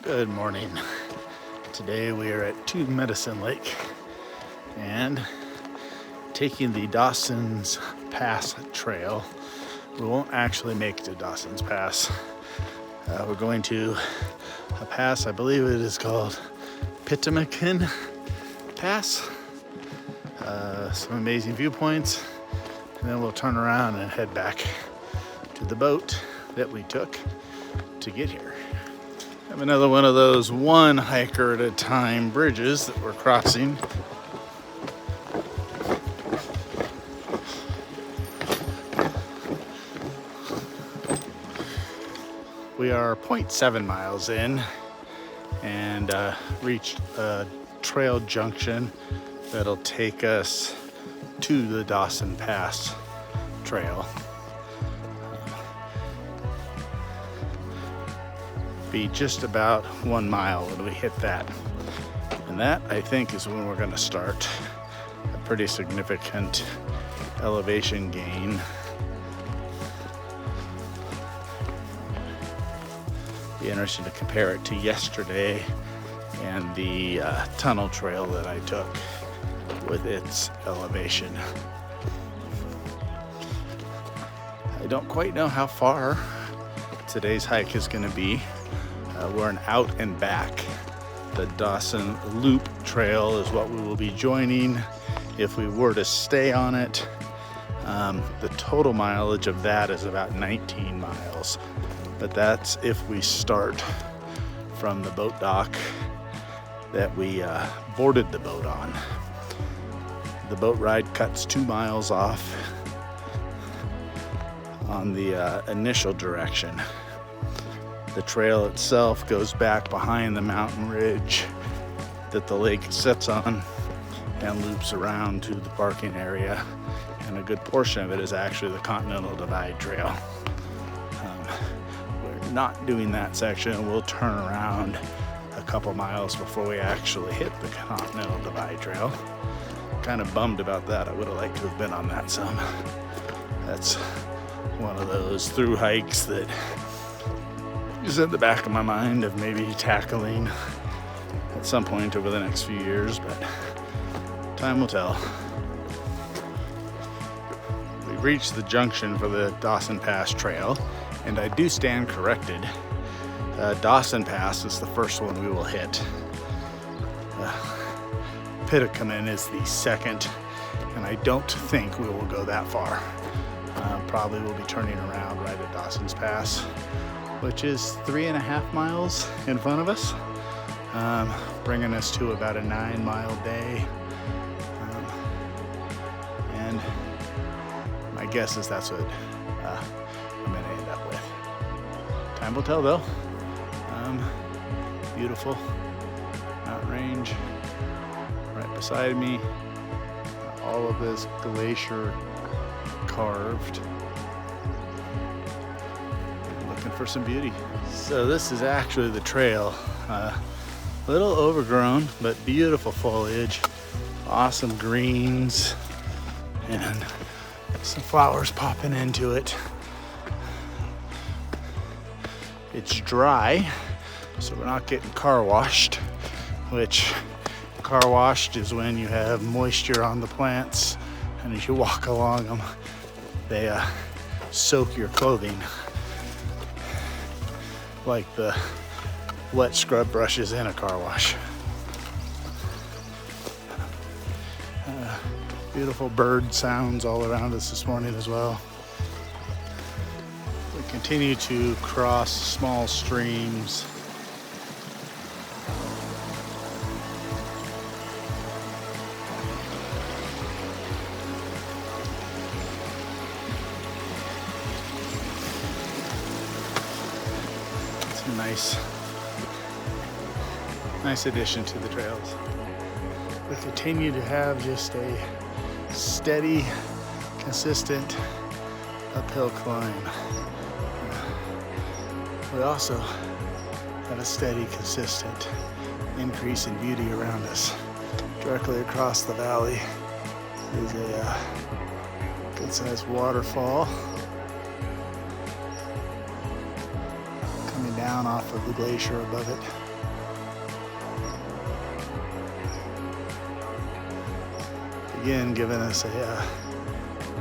Good morning. Today we are at Two Medicine Lake and taking the Dawson's Pass trail. We won't actually make it to Dawson's Pass. We're going to a pass, I believe it is called Pitamakin Pass. Some amazing viewpoints, and then we'll turn around and head back to the boat that we took to get here. I have another one of those one hiker at a time bridges that we're crossing. We are 0.7 miles in and reached a trail junction that'll take us to the Dawson Pass trail. Be just about 1 mile when we hit that. And that, I think, is when we're going to start a pretty significant elevation gain. Be interesting to compare it to yesterday and the tunnel trail that I took with its elevation. I don't quite know how far today's hike is going to be. We're an out and back. The Dawson Loop Trail is what we will be joining if we were to stay on it. The total mileage of that is about 19 miles, but that's if we start from the boat dock that we boarded the boat on. The boat ride cuts 2 miles off on the initial direction. The trail itself goes back behind the mountain ridge that the lake sits on and loops around to the parking area, and a good portion of it is actually the Continental Divide Trail. We're not doing that section. We'll turn around a couple miles before we actually hit the Continental Divide Trail. Kind of bummed about that. I would have liked to have been on that some. That's one of those through hikes that is at the back of my mind of maybe tackling at some point over the next few years, but time will tell. We've reached the junction for the Dawson Pass Trail, and I do stand corrected. Dawson Pass is the first one we will hit. Pitamakin is the second, and I don't think we will go that far. Probably will be turning around right at Dawson's Pass, which is 3.5 miles in front of us, bringing us to about a 9-mile day. And my guess is that's what I'm gonna end up with. Time will tell though. Beautiful mountain range right beside me. All of this glacier carved. For some beauty. So this is actually the trail. Little overgrown, but beautiful foliage, awesome greens, and some flowers popping into it. It's dry, so we're not getting car washed, which car washed is when you have moisture on the plants, and as you walk along them, they soak your clothing like the wet scrub brushes in a car wash. Beautiful bird sounds all around us this morning as well. We continue to cross small streams. Nice addition to the trails. We continue to have just a steady, consistent uphill climb. We also have a steady, consistent increase in beauty around us. Directly across the valley is a good-sized waterfall coming down down off of the glacier above it. Again, giving us a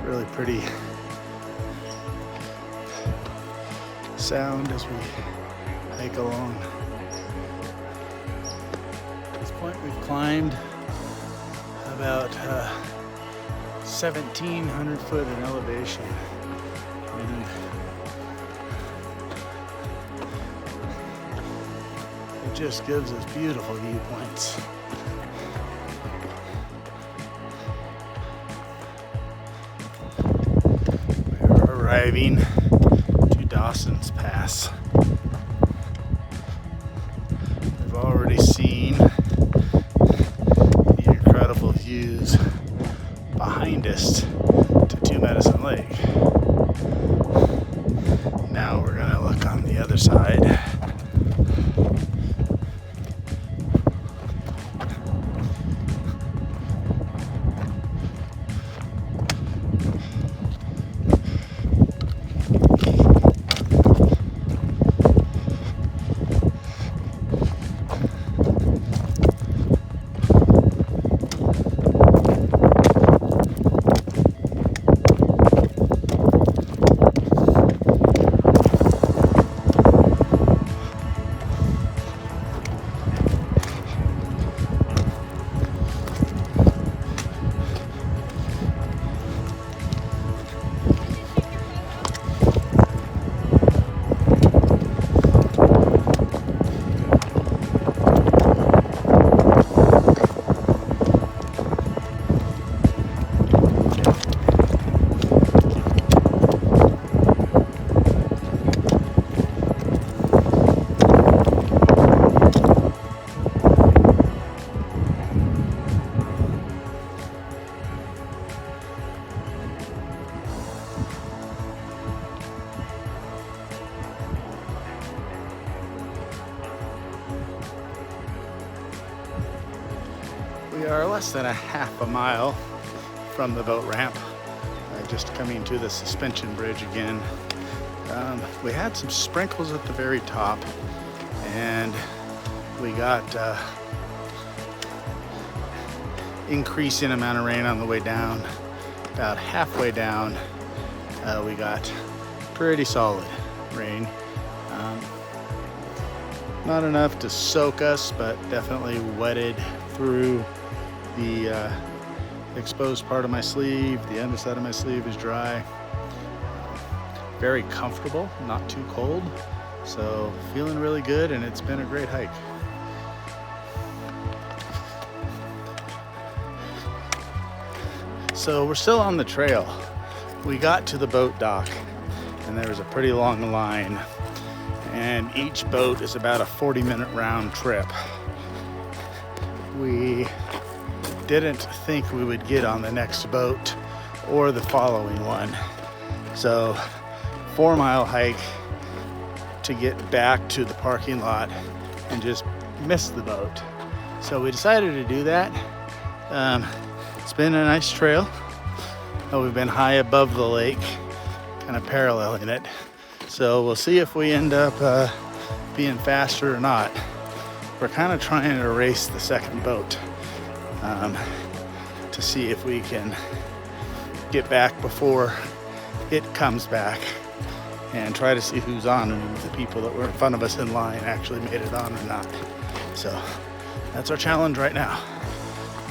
really pretty sound as we hike along. At this point, we've climbed about 1,700 foot in elevation, and it just gives us beautiful viewpoints. We're arriving to Dawson's Pass. We've already seen the incredible views behind us to Two Medicine Lake. Now we're gonna look on the other side. We are less than a half a mile from the boat ramp, just coming to the suspension bridge again. We had some sprinkles at the very top, and we got increasing amount of rain on the way down. About halfway down, we got pretty solid rain. Not enough to soak us, but definitely wetted through the exposed part of my sleeve. The underside of my sleeve is dry. Very comfortable, not too cold. So feeling really good, and it's been a great hike. So we're still on the trail. We got to the boat dock, and there was a pretty long line, and each boat is about a 40-minute round trip. We didn't think we would get on the next boat or the following one. So 4-mile hike to get back to the parking lot and just miss the boat. So we decided to do that. It's been a nice trail. We've been high above the lake, kind of paralleling it. So we'll see if we end up being faster or not. We're kind of trying to race the second boat to see if we can get back before it comes back, and try to see who's on and if the people that were in front of us in line actually made it on or not. So that's our challenge right now.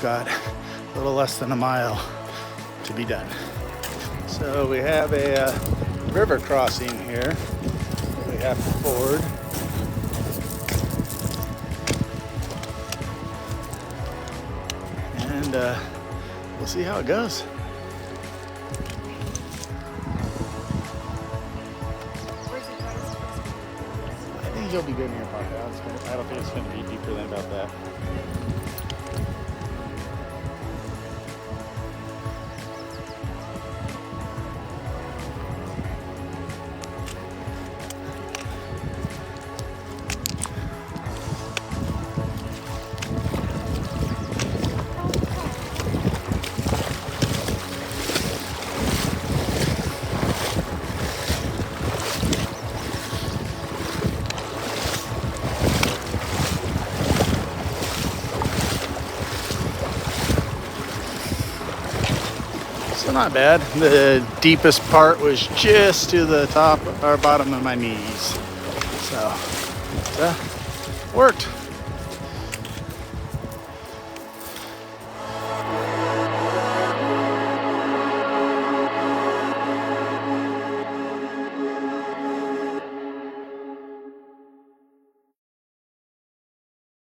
Got a little less than a mile to be done. So we have a river crossing here that we have to ford. And we'll see how it goes. I think you'll be good in your pocket. I don't think it's going to be deeper than about that. So not bad. The deepest part was just to the top or bottom of my knees. So, worked.